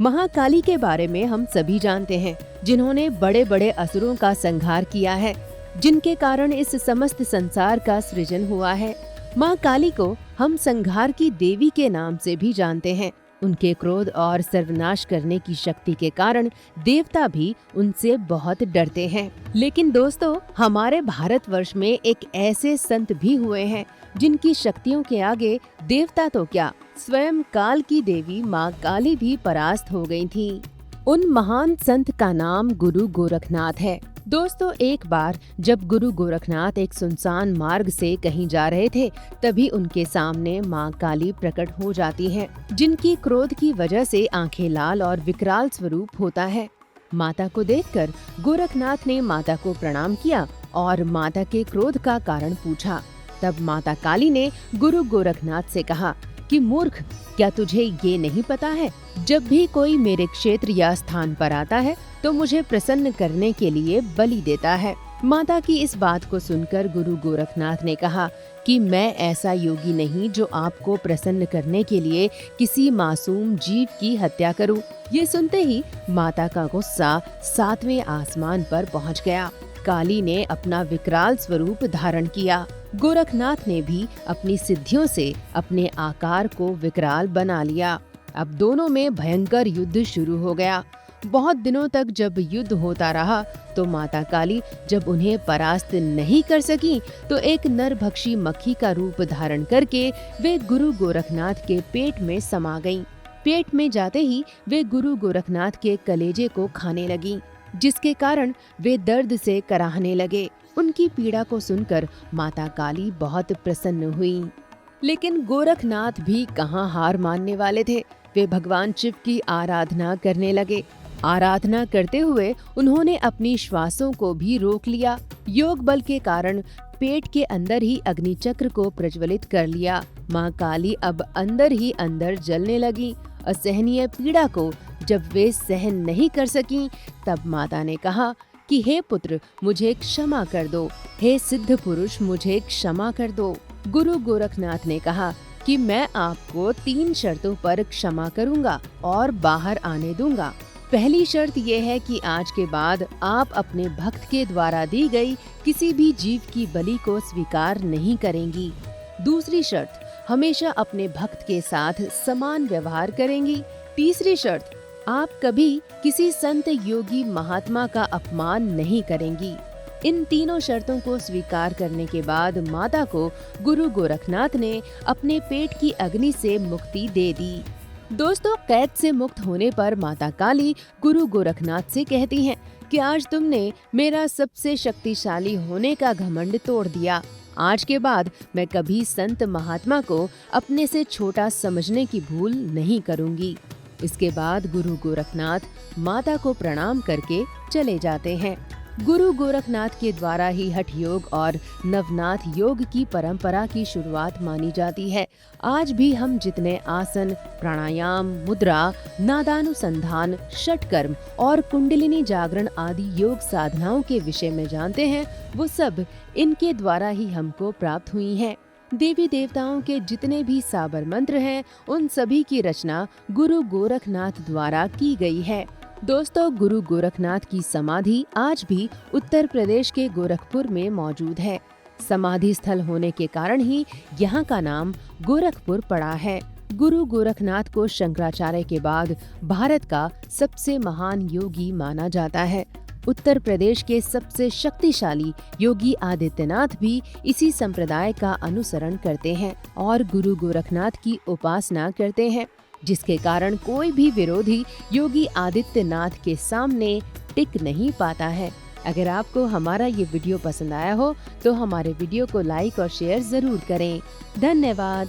महाकाली के बारे में हम सभी जानते हैं, जिन्होंने बड़े बड़े असुरों का संहार किया है, जिनके कारण इस समस्त संसार का सृजन हुआ है। माँ काली को हम संहार की देवी के नाम से भी जानते हैं। उनके क्रोध और सर्वनाश करने की शक्ति के कारण देवता भी उनसे बहुत डरते हैं। लेकिन दोस्तों, हमारे भारतवर्ष में एक ऐसे संत भी हुए हैं जिनकी शक्तियों के आगे देवता तो क्या, स्वयं काल की देवी माँ काली भी परास्त हो गई थी। उन महान संत का नाम गुरु गोरखनाथ है। दोस्तों, एक बार जब गुरु गोरखनाथ एक सुनसान मार्ग से कहीं जा रहे थे, तभी उनके सामने माँ काली प्रकट हो जाती है, जिनकी क्रोध की वजह से आंखें लाल और विकराल स्वरूप होता है। माता को देखकर गोरखनाथ ने माता को प्रणाम किया और माता के क्रोध का कारण पूछा। तब माता काली ने गुरु गोरखनाथ से कहा कि मूर्ख, क्या तुझे ये नहीं पता है, जब भी कोई मेरे क्षेत्र या स्थान पर आता है तो मुझे प्रसन्न करने के लिए बलि देता है। माता की इस बात को सुनकर गुरु गोरखनाथ ने कहा कि मैं ऐसा योगी नहीं जो आपको प्रसन्न करने के लिए किसी मासूम जीव की हत्या करूं। ये सुनते ही माता का गुस्सा 7वें आसमान पर पहुंच गया। काली ने अपना विकराल स्वरूप धारण किया। गोरखनाथ ने भी अपनी सिद्धियों से अपने आकार को विकराल बना लिया। अब दोनों में भयंकर युद्ध शुरू हो गया। बहुत दिनों तक जब युद्ध होता रहा तो माता काली जब उन्हें परास्त नहीं कर सकी तो एक नरभक्षी मक्खी का रूप धारण करके वे गुरु गोरखनाथ के पेट में समा गईं। पेट में जाते ही वे गुरु गोरखनाथ के कलेजे को खाने लगीं, जिसके कारण वे दर्द से कराहने लगे। उनकी पीड़ा को सुनकर माता काली बहुत प्रसन्न हुई। लेकिन गोरखनाथ भी कहाँ हार मानने वाले थे। वे भगवान शिव की आराधना करने लगे। आराधना करते हुए उन्होंने अपनी श्वासों को भी रोक लिया। योग बल के कारण पेट के अंदर ही अग्नि चक्र को प्रज्वलित कर लिया। माँ काली अब अंदर ही अंदर जलने लगी। असहनीय पीड़ा को जब वे सहन नहीं कर सकीं, तब माता ने कहा कि हे पुत्र, मुझे क्षमा कर दो। हे सिद्ध पुरुष, मुझे क्षमा कर दो। गुरु गोरखनाथ ने कहा कि मैं आपको 3 शर्तों पर क्षमा करूंगा और बाहर आने दूंगा। पहली शर्त यह है कि आज के बाद आप अपने भक्त के द्वारा दी गई किसी भी जीव की बलि को स्वीकार नहीं करेंगी। दूसरी शर्त, हमेशा अपने भक्त के साथ समान व्यवहार करेंगी। तीसरी शर्त, आप कभी किसी संत, योगी, महात्मा का अपमान नहीं करेंगी। इन तीनों शर्तों को स्वीकार करने के बाद माता को गुरु गोरखनाथ ने अपने पेट की अग्नि से मुक्ति दे दी। दोस्तों, कैद से मुक्त होने पर माता काली गुरु गोरखनाथ से कहती हैं कि आज तुमने मेरा सबसे शक्तिशाली होने का घमंड तोड़ दिया। आज के बाद मैं कभी संत महात्मा को अपने से छोटा समझने की भूल नहीं करूंगी। इसके बाद गुरु गोरखनाथ माता को प्रणाम करके चले जाते हैं। गुरु गोरखनाथ के द्वारा ही हठ योग और नवनाथ योग की परंपरा की शुरुआत मानी जाती है। आज भी हम जितने आसन, प्राणायाम, मुद्रा, नादानुसंधान, षटकर्म और कुंडलिनी जागरण आदि योग साधनाओं के विषय में जानते हैं, वो सब इनके द्वारा ही हमको प्राप्त हुई हैं। देवी देवताओं के जितने भी साबर मंत्र हैं, उन सभी की रचना गुरु गोरखनाथ द्वारा की गई है। दोस्तों, गुरु गोरखनाथ की समाधि आज भी उत्तर प्रदेश के गोरखपुर में मौजूद है। समाधि स्थल होने के कारण ही यहाँ का नाम गोरखपुर पड़ा है। गुरु गोरखनाथ को शंकराचार्य के बाद भारत का सबसे महान योगी माना जाता है। उत्तर प्रदेश के सबसे शक्तिशाली योगी आदित्यनाथ भी इसी संप्रदाय का अनुसरण करते हैं और गुरु गोरखनाथ की उपासना करते हैं, जिसके कारण कोई भी विरोधी योगी आदित्यनाथ के सामने टिक नहीं पाता है। अगर आपको हमारा ये वीडियो पसंद आया हो तो हमारे वीडियो को लाइक और शेयर जरूर करें। धन्यवाद।